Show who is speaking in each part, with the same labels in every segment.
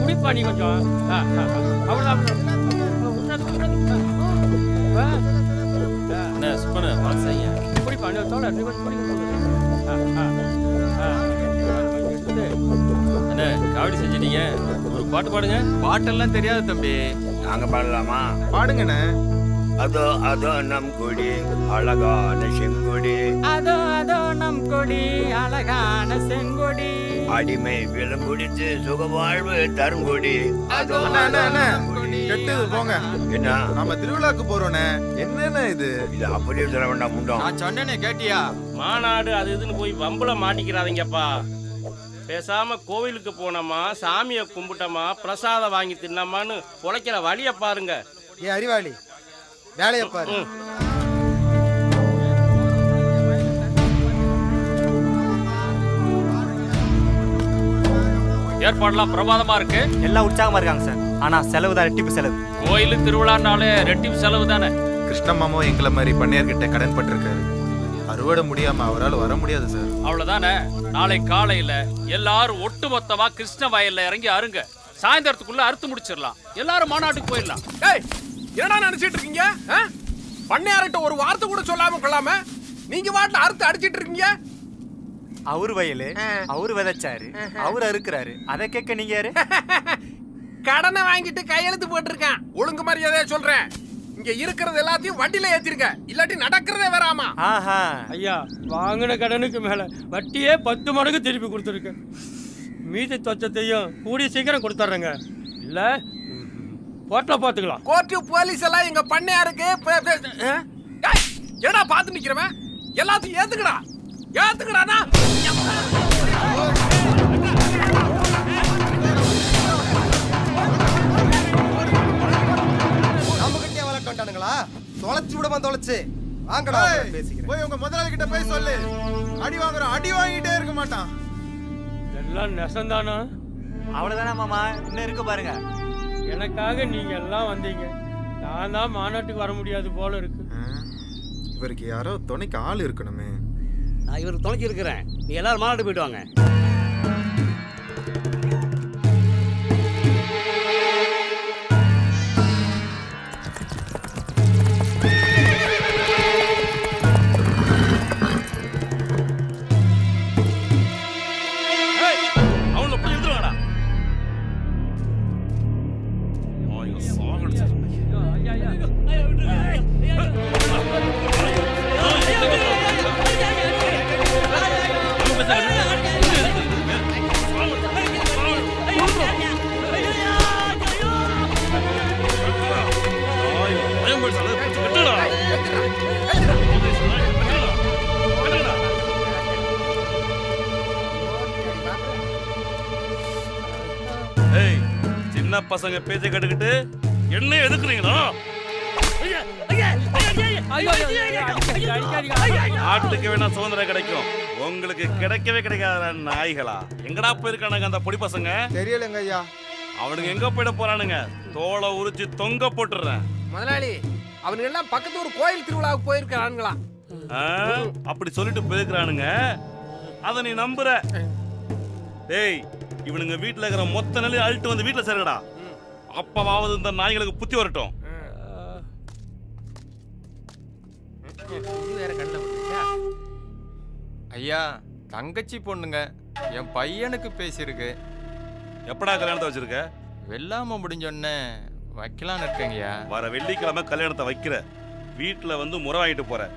Speaker 1: குடிப்பா நீ கொஞ்சம். அவ்வளோதான். குடிப்பா நீ தோலை நீ கொஞ்சம்
Speaker 2: என்ன காவடி செஞ்சிட்டீங்க? ஒரு பாட்டு பாடுங்க.
Speaker 3: பாட்டெல்லாம் தெரியாது தம்பி.
Speaker 4: நாங்க பாடலாமா?
Speaker 5: பாடுங்கண்ணே.
Speaker 4: அதோ அதோ நம் கொடி அழகான செங்கொடி,
Speaker 1: அதோ அதோ நம் கொடி அழகான செங்கொடி,
Speaker 4: அடிமை விலங்குடித்து சுகவாழ்வு தருங்கொடி. அதோ
Speaker 5: கெட்டது போங்க.
Speaker 4: என்ன
Speaker 5: நாம திருவிழாக்கு போறோண்ணே. என்னென்ன இது?
Speaker 4: இது அப்படியே சொல்ல வேண்டாம் முண்டோம்.
Speaker 3: நான் சொன்னேனே கேட்டியா?
Speaker 2: மாநாடு அது இதுன்னு போய் வம்புல மாட்டிக்கிறாதீங்கப்பா. பேசாம கோவிலுக்கு போனோமா, சாமியை கும்பிட்டோமா, பிரசாதம் வாங்கி தின்னமான்னு பொழைக்கிற வழிய பாருங்க.
Speaker 6: ஏ அறிவாளி, வேலையை பாரு.
Speaker 2: ஏற்பாடுலாம் பிரமாதமா இருக்கு.
Speaker 7: எல்லாம் உற்சாகமா இருக்காங்க சார். ஆனா செலவு தான், ரெட்டிப்பு செலவு.
Speaker 2: கோயிலு திருவிழானாலே ரெட்டிப்பு செலவு தானே.
Speaker 5: கிருஷ்ணமாமோ எங்களை மாதிரி பண்ணையார்கிட்ட கடன் பட்டிருக்காரு. அறுவடை முடியாம அவரால் வர முடியாது சார்.
Speaker 2: அவ்வளவுதானே. நாளை காலையில எல்லாரும் ஒட்டுமொத்தமா கிருஷ்ண வயல்ல இறங்கி அருங்க. சாயந்தரத்துக்குள்ள அறுத்து முடிச்சிடலாம். எல்லாரும் மாநாட்டுக்கு போயிடலாம்.
Speaker 8: என்னடா நினைச்சிட்டு இருக்கீங்க? பண்ணையார்கிட்ட ஒரு வார்த்தை கூட சொல்லாம கொள்ளாம நீங்க வாட்டில் அறுத்து அடிச்சிட்டு இருக்கீங்க.
Speaker 7: அவரு வயலு, அவரு விதைச்சாரு, அவரு அறுக்கிறாரு. அதை கேட்க நீங்க யாரு?
Speaker 8: கடனை வாங்கிட்டு கையெழுத்து போட்டிருக்கேன். ஒழுங்கு மரியாதையா சொல்றேன். இங்க இருக்கிறது எல்லாத்தையும் வண்டியில ஏத்திருக்க, இல்லாட்டி நடக்கிறதே வராமா.
Speaker 7: ஆஹா,
Speaker 1: ஐயா வாங்கின கடனுக்கு மேல வட்டியே 10 மடங்கு திருப்பி கொடுத்துருக்கேன். மீதி தொச்சத்தையும் கூடிய சீக்கிரம் கொடுத்துட்றேங்க. இல்ல கோர்ட்ல பாத்துக்கலாம்.
Speaker 8: கோர்ட்டு போலீஸ் எல்லாம் எங்க பண்ணையாருக்கு ஏடா பாத்து நிக்கிறவன் எல்லாத்தையும் ஏத்துக்கடா, ஏத்துக்கடானா.
Speaker 6: நம்ம கிட்டே வளர்க்கண்டானுங்களா? தொலைச்சு விடமா தொலைச்சு வாங்கடா பேசிக்கிறேன்.
Speaker 5: போய் உங்க முதலாளி கிட்ட போய் சொல்லு. அடி வாங்குறோம், அடி வாங்கிட்டே இருக்க மாட்டான்.
Speaker 1: எல்லாம் நெசந்தானா?
Speaker 7: அவ்வளவுதானே மாமா. இன்னும் இருக்கு பாருங்க.
Speaker 1: எனக்காக நீங்க எல்லாம் வந்தீங்க. நான் தான் மாநாட்டுக்கு வர முடியாது போல இருக்கு.
Speaker 5: இவருக்கு யாரோ துணைக்கு ஆள் இருக்கணுமே.
Speaker 9: நான் இவருக்கு துணைக்கி இருக்கிறேன். நீ எல்லாரும் மாநாட்டு போயிட்டு வாங்க.
Speaker 2: சின்ன பசங்க பேச்ச கட்டுக்கிட்டு என்ன எதுக்குறீங்களா? நாட்டுக்கு வேணா சுதந்திரம் கிடைக்கும், உங்களுக்கு கிடைக்கவே கிடைக்காத நாய்களா. எங்கடா போயிருக்கானுங்க அந்த பொடி பசங்க?
Speaker 6: தெரியலங்க ஐயா.
Speaker 2: அவனுங்க எங்க போயிட போறானுங்க? தோலை உரிச்சு தொங்க போட்டுறேன்.
Speaker 8: முதலாளி, அவனுங்க எல்லாம் பக்கத்து ஒரு கோயில் திருவிழாவுக்கு போயிருக்கானுங்களா?
Speaker 2: அப்படி சொல்லிட்டு போயிருக்கிறானுங்க. அத நீ நம்புற? டேய், இவனுங்க வீட்டுல இருக்கிற மொத்த நிலையை அழிட்டு வந்து வீட்டுல சேருங்கடா. அப்பவாவது இந்த நாய்களுக்கு புத்தி வரட்டும்.
Speaker 3: ஐயா, தங்கச்சி பொண்ணுங்க என் பையனுக்கு பேசியிருக்கு.
Speaker 2: எப்படா கல்யாணத்தை வச்சிருக்க?
Speaker 3: வெள்ளாம முடிஞ்சோடனே வைக்கலான்னு இருக்கேங்கய்யா.
Speaker 2: வர வெள்ளிக்கிழமை கல்யாணத்தை வைக்கிற. வீட்டுல வந்து முறை வாங்கிட்டு போற.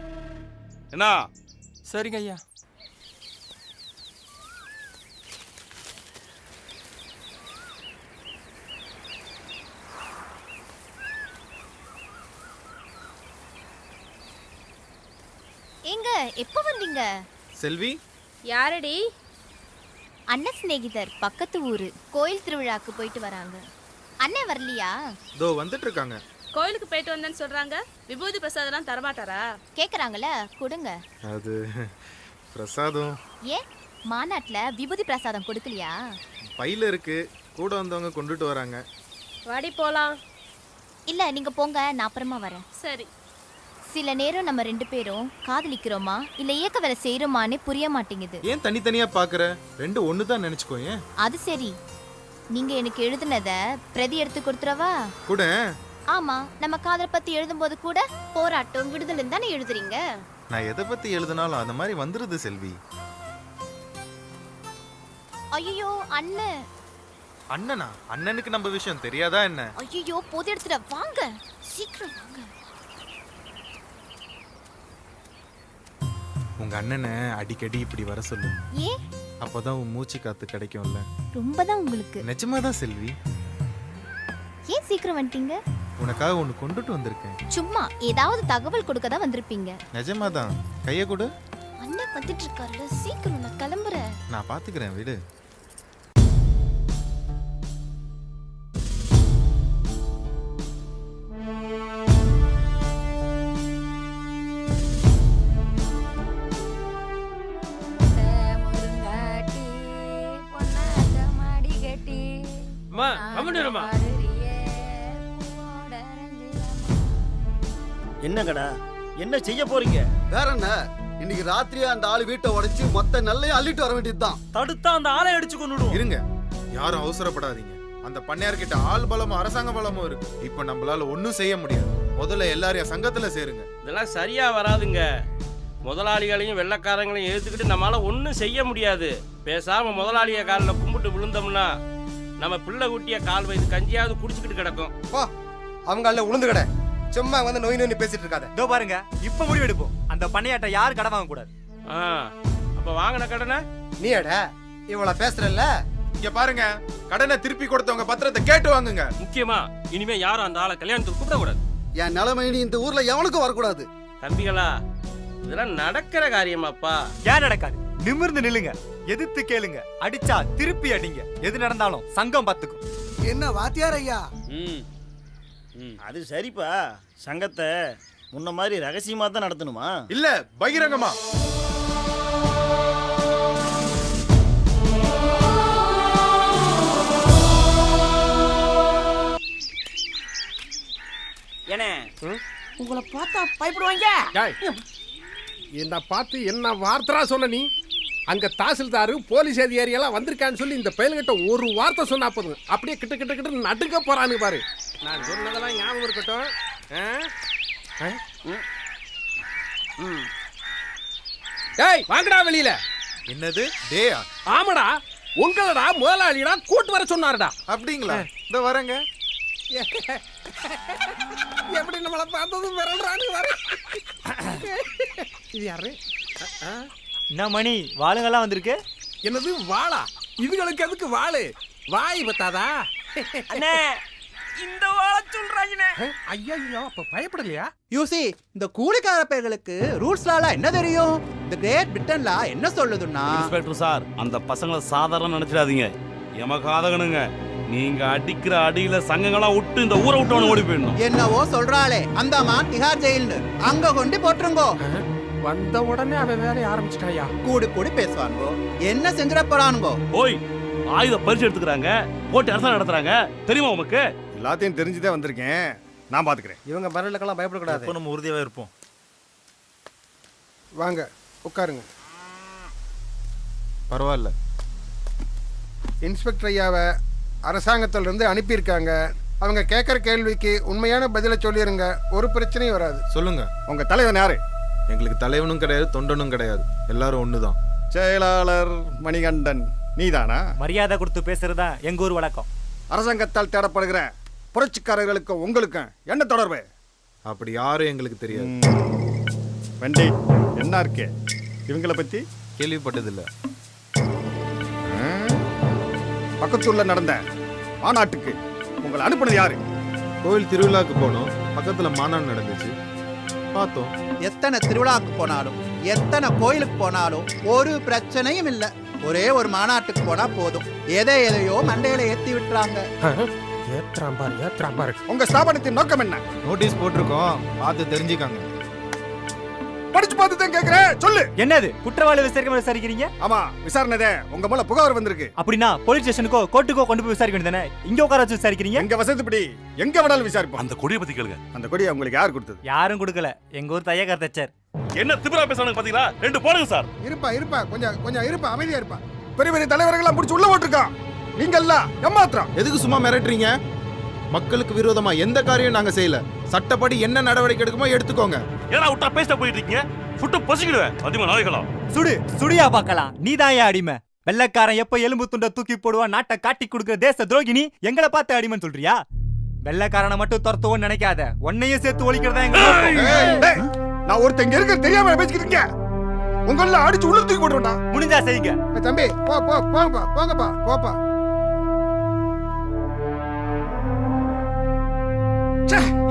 Speaker 2: என்ன?
Speaker 3: சரிங்க ஐயா.
Speaker 10: எங்க எப்ப வந்தீங்க?
Speaker 5: செல்வி
Speaker 10: யாரடி? அண்ணன் சிநேகிதர், பக்கத்து ஊரு. கோயில் திருவிழாக்கு போயிட்டு வராங்க. அண்ணன் வரலையா?
Speaker 5: தோ வந்துட்டு இருக்காங்க.
Speaker 10: கோயிலுக்கு போயிட்டு வந்தேன்னு சொல்றாங்க. விபூதி பிரசாதம்லாம் தரமாட்டாரா? கேக்குறாங்கல்ல, கொடுங்க.
Speaker 5: அது பிரசாதம்.
Speaker 10: ஏன் மாநாட்டுல விபூதி பிரசாதம் கொடுக்கலையா?
Speaker 5: பையில இருக்கு, கூட வந்தவங்க கொண்டுட்டு வராங்க.
Speaker 10: வாடி போலாம். இல்ல நீங்க போங்க, நான் அப்புறமா வரேன். சரி. சில நேரம் நம்ம 2 பேரும் காதலிக்கிறோமா இல்ல இயக்க வேலை செய்யறோமான்னு புரிய மாட்டேங்குது.
Speaker 5: ஏன் தனித்தனியா பாக்குற? ரெண்டு ஒண்ணு தான் நினைச்சுக்கோ. ஏன்?
Speaker 10: அது சரி, நீங்க எனக்கு எழுதுனத பிரதி எடுத்து கொடுத்துறவா?
Speaker 5: கூட
Speaker 10: ஆமா, நம்ம காதலை பத்தி எழுதும்போது கூட போராட்டம் விடுதலைன்னு தானே எழுதுறீங்க.
Speaker 5: நான் எதை பத்தி எழுதினாலும் அந்த மாதிரி வந்துருது செல்வி.
Speaker 10: ஐயோ அண்ணன்.
Speaker 5: அண்ணனா? அண்ணனுக்கு நம்ம விஷயம் தெரியாதா என்ன?
Speaker 10: ஐயோ போது எடுத்துட, வாங்க சீக்கிரம் வாங்க.
Speaker 5: உங்க அண்ணனை அடிக்கடி இப்படி வர சொல்லு.
Speaker 10: ஏன்?
Speaker 5: அப்பதான் உன் மூச்சு காத்து கிடைக்கும்ல.
Speaker 10: ரொம்ப தான் உங்களுக்கு.
Speaker 5: நிஜமாதான் செல்வி.
Speaker 10: ஏன் சீக்கிரம் வந்துட்டீங்க?
Speaker 5: உனக்காக ஒண்ணு கொண்டுட்டு வந்திருக்கேன்.
Speaker 10: சும்மா ஏதாவது தகவல் கொடுக்க தான் வந்திருப்பீங்க.
Speaker 5: நிஜமாதான். கைய கொடு.
Speaker 10: அண்ணன் வந்துட்டு இருக்காருல, சீக்கிரம் நான் கிளம்புறேன்.
Speaker 5: நான் பாத்துக்கிறேன், விடு.
Speaker 1: அம்மா கம்முனுமா.
Speaker 9: என்னங்கடா என்ன செய்ய போறீங்க?
Speaker 6: வேற என்ன, இன்னைக்கு ராத்திரியா அந்த ஆளு வீட்டை உடைச்சு மொத்த நெல்லையும் அள்ளிட்டு வர வேண்டியதுதான்.
Speaker 7: தடுத்தா அந்த ஆளை அடிச்சு கொண்டுடும்.
Speaker 5: இருங்க, யாரும் அவசரப்படாதீங்க. அந்த பண்ணையார்கிட்ட ஆள் பலமும் அரசாங்க பலமும் இருக்கு. இப்ப நம்மளால ஒண்ணும் செய்ய முடியாது. முதல்ல எல்லாரையும் சங்கத்துல சேருங்க.
Speaker 11: இதெல்லாம் சரியா வராதுங்க. முதலாளிகளையும் வெள்ளக்காரங்களையும் எதிர்த்துக்கிட்டு நம்மளால ஒன்றும் செய்ய முடியாது. பேசாம முதலாளிய காலில் கும்பிட்டு விழுந்தோம்னா நம்ம பிள்ளை குட்டிய கால் வயது கஞ்சியாவது குடிச்சுக்கிட்டு கிடக்கும்.
Speaker 6: அவங்க அல்ல உளுந்து கடை, சும்மா வந்து நோய் நோய் பேசிட்டு இருக்காத.
Speaker 7: இதோ பாருங்க, இப்ப முடிவு எடுப்போம். அந்த பண்ணையாட்ட யாரும் கடன் வாங்க கூடாது.
Speaker 11: அப்ப வாங்கின கடனை
Speaker 6: நீ அட இவ்வளவு பேசுறல்ல.
Speaker 5: இங்க பாருங்க, கடனை திருப்பி கொடுத்தவங்க பத்திரத்தை கேட்டு வாங்குங்க.
Speaker 11: முக்கியமா இனிமே யாரும் அந்த ஆளை கல்யாணத்துக்கு கூப்பிடக்கூடாது.
Speaker 6: என் நிலைமை நீ இந்த ஊர்ல எவனுக்கும் வரக்கூடாது.
Speaker 11: தம்பிகளா, இதெல்லாம் நடக்கிற காரியமாப்பா?
Speaker 7: ஏன் நடக்காது? நிமிர்ந்து நில்லுங்க, எதிர்த்து கேளுங்க, அடிச்சா திருப்பி அடிங்க. எது நடந்தாலும் சங்கம் பாத்துக்கும்.
Speaker 6: என்ன வாத்தியார் ஐயா?
Speaker 9: அது சரிப்பா. சங்கத்தை முன்ன மாதிரி ரகசியமா தான் நடத்தணுமா?
Speaker 5: இல்ல பகிரங்கமா.
Speaker 9: ஏனே உங்களை பார்த்தா பயப்படுவாங்க.
Speaker 8: என்ன பார்த்து என்ன வார்த்தரா சொன்ன நீ? அங்க தாசில்தாரு போலீஸ் அதிகாரி எல்லாம் வந்திருக்கான்னு சொல்லி இந்த பயல்கிட்ட ஒரு வார்த்தை சொன்னா போதுங்க, அப்படியே கிட்ட கிட்ட கிட்ட நடுங்க போறானுங்க பாரு. நான் சொன்னதெல்லாம் ஞாபகம் இருக்கட்டும். டேய் வாங்கடா வெளியில.
Speaker 5: என்னது டேயா?
Speaker 8: ஆமாடா, உங்களடா முதலாளிடா கூட்டு வர சொன்னாருடா.
Speaker 5: அப்படிங்களா? இந்த வரேங்க.
Speaker 8: எப்படி நம்மள பார்த்தது மிரடுறானு வர. இது யாரு?
Speaker 7: என்ன மணி, வாளுங்கெல்லாம் வந்திருக்கு?
Speaker 8: என்னது வாளா? இதுகளுக்கு எதுக்கு வாளு? வாய் பத்தாதா?
Speaker 9: அண்ணே இந்த வாள சொல்றாங்கனே.
Speaker 8: ஐயா அப்ப பயப்படலையா?
Speaker 12: யூசி, இந்த கூலிக்கார பேர்களுக்கு ரூல்ஸ்லாம் என்ன தெரியும்? இந்த கிரேட் பிரிட்டன்ல என்ன சொல்லுதுன்னா,
Speaker 2: இன்ஸ்பெக்டர் சார், அந்த பசங்களை சாதாரண நினைச்சிடாதீங்க. எமகாதகனுங்க. நீங்க அடிக்கிற அடியில சங்கங்களா விட்டு இந்த ஊரை விட்டு ஓடி போயிடணும்.
Speaker 12: என்னவோ சொல்றாளே அந்தமா திகார் ஜெயில்னு, அங்க கொண்டு போட்டுருங்கோ.
Speaker 8: வந்த உடனே அவன் வேலைய ஆரம்பிச்சிட்டாயா?
Speaker 12: கூடி கூடி பேசுவானுங்கோ, என்ன செஞ்சிட போறானுங்கோ?
Speaker 2: ஓய், ஆயுத பரிசு எடுத்துக்கிறாங்க, போட்டு அரசாங்கம் நடத்துறாங்க, தெரியுமா உமக்கு?
Speaker 6: எல்லாத்தையும் தெரிஞ்சுதான் வந்திருக்கேன், நான் பாத்துக்கிறேன். இவங்க மரலுக்கெல்லாம் பயப்படக்கூடாது.
Speaker 5: நம்ம உறுதியாவே இருப்போம்.
Speaker 8: வாங்க உட்காருங்க.
Speaker 5: பரவாயில்ல.
Speaker 8: இன்ஸ்பெக்டர் ஐயாவை அரசாங்கத்திலிருந்து அனுப்பியிருக்காங்க. அவங்க கேட்குற கேள்விக்கு உண்மையான பதிலை சொல்லிருங்க, ஒரு பிரச்சனையும் வராது.
Speaker 5: சொல்லுங்க.
Speaker 6: உங்க தலைவன் யாரு?
Speaker 5: எங்களுக்கு தலைவனும் கிடையாது, தொண்டனும் கிடையாது, எல்லாரும் ஒண்ணுதான்.
Speaker 6: செயலாளர் மணிகண்டன் நீதானா?
Speaker 7: மரியாதை கொடுத்து பேசுறதா எங்க ஊர் வழக்கம்.
Speaker 6: அரசாங்கத்தால் தேடப்படுகிற புரட்சிக்காரர்களுக்கும் உங்களுக்கும் என்ன தொடர்பு?
Speaker 5: அப்படி யாரும் எங்களுக்கு தெரியாது.
Speaker 6: வண்டி என்ன இருக்கு இவங்களை பத்தி?
Speaker 5: கேள்விப்பட்டதில்ல.
Speaker 6: பக்கத்தூர்ல நடந்த மாநாட்டுக்கு உங்களை அனுப்புனது யாரு?
Speaker 5: கோவில் திருவிழாக்கு போனோம், பக்கத்துல மாநாடு நடந்துச்சு, பார்த்தோம்.
Speaker 12: எத்தனை திருவிழாக்கு போனாலும் எத்தனை கோயிலுக்கு போனாலும் ஒரு பிரச்சனையும் இல்ல. ஒரே ஒரு மாநாட்டுக்கு போனா போதும், எதையோ மண்டையில ஏத்தி விட்டுறாங்க.
Speaker 6: உங்க ஸ்தாபனத்தின் நோக்கம் என்ன?
Speaker 5: நோட்டீஸ் போட்டிருக்கோம், பார்த்து தெரிஞ்சுக்காங்க.
Speaker 6: படிச்சு பார்த்து தான் கேக்குறேன் சொல்லு.
Speaker 7: என்னது குற்றவாளி விசாரிக்கிறீங்க?
Speaker 6: ஆமா விசாரணை உங்க மேல புகார் வந்திருக்கு.
Speaker 7: அப்படின்னா போலீஸ் ஸ்டேஷனுக்கோ கோர்ட்டுக்கோ கொண்டு போய் விசாரிக்க வேண்டியதானே? இங்க உட்கார வச்சு விசாரிக்கிறீங்க?
Speaker 6: எங்க வசதிப்படி எங்க வேணாலும் விசாரிப்போம்.
Speaker 2: அந்த கொடியை பத்தி கேளுங்க.
Speaker 6: அந்த கொடியை உங்களுக்கு யார் கொடுத்தது?
Speaker 7: யாரும் கொடுக்கல. எங்க ஊர் தையக்கார தச்சார்.
Speaker 2: என்ன திமிரா பேசுறாங்க பாத்தீங்களா? 2 போடுங்க சார்.
Speaker 6: இருப்பா கொஞ்சம் இருப்பா, அமைதியா இருப்பா. பெரிய பெரிய தலைவர்கள்லாம் முடிச்சு உள்ள போட்டுருக்கான். நீங்க எல்லாம் ஏமாத்திரம்.
Speaker 5: எதுக்கு சும்மா மிரட்டுறீங்க? மக்களுக்கு விரோதமா எந்த காரியம் நாங்க செய்யல. சட்டப்படி என்ன நடவடிக்கை எடுக்குமோ எடுத்துக்கோங்க.
Speaker 2: ஏன்னா விட்டா பேஸ்டா போயிட்டு இருக்கீங்க. சுட்டு பொசிக்கிடுவேன். அதிகமா நாய்களா.
Speaker 7: சுடியா பார்க்கலாம். நீதான் ஏன் அடிமை? வெள்ளக்காரன் எப்ப எலும்பு துண்ட தூக்கி போடுவா, நாட்டை காட்டி கொடுக்குற தேச துரோகினி எங்களை பார்த்து அடிமைன்னு சொல்றியா? வெள்ளக்காரனை மட்டும் துரத்துவோன்னு நினைக்காத, உன்னையும் சேர்த்து ஒழிக்கிறதா எங்க நோக்கம்.
Speaker 6: நான் ஒருத்தங்க இருக்க தெரியாம பேசிக்கிட்டீங்க. உங்கள அடிச்சு உள்ள தூக்கி போடுறா.
Speaker 7: முடிஞ்சா செய்யுங்க.
Speaker 6: தம்பி போங்கப்பா போப்பா.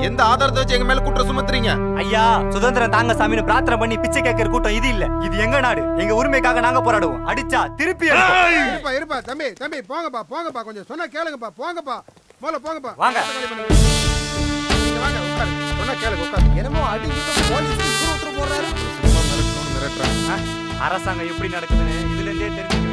Speaker 5: எந்த ஆதாரத்தை வச்சு எங்க மேல குற்றம் சுமத்துறீங்க?
Speaker 7: ஐயா, சுதந்திரம் தாங்க சாமின்னு பிரார்த்தனை பண்ணி பிச்சை கேட்கிற கூட்டம் இது இல்ல. இது எங்க நாடு. எங்க உரிமைக்காக நாங்க போராடுவோம். அடிச்சா திருப்பி
Speaker 6: இருப்பா தம்பி போங்கப்பா கொஞ்சம் சொன்னா கேளுங்கப்பா. போங்கப்பா போல போங்கப்பா.
Speaker 7: வாங்க
Speaker 6: உட்காரு. சொன்னா கேளுங்க உட்காரு. என்னமோ அடிக்கிட்டு போலீஸ் உத்தரவு போடுறாரு.
Speaker 7: அரசாங்கம் எப்படி நடக்குதுன்னு இதுல இருந்தே தெரிஞ்சு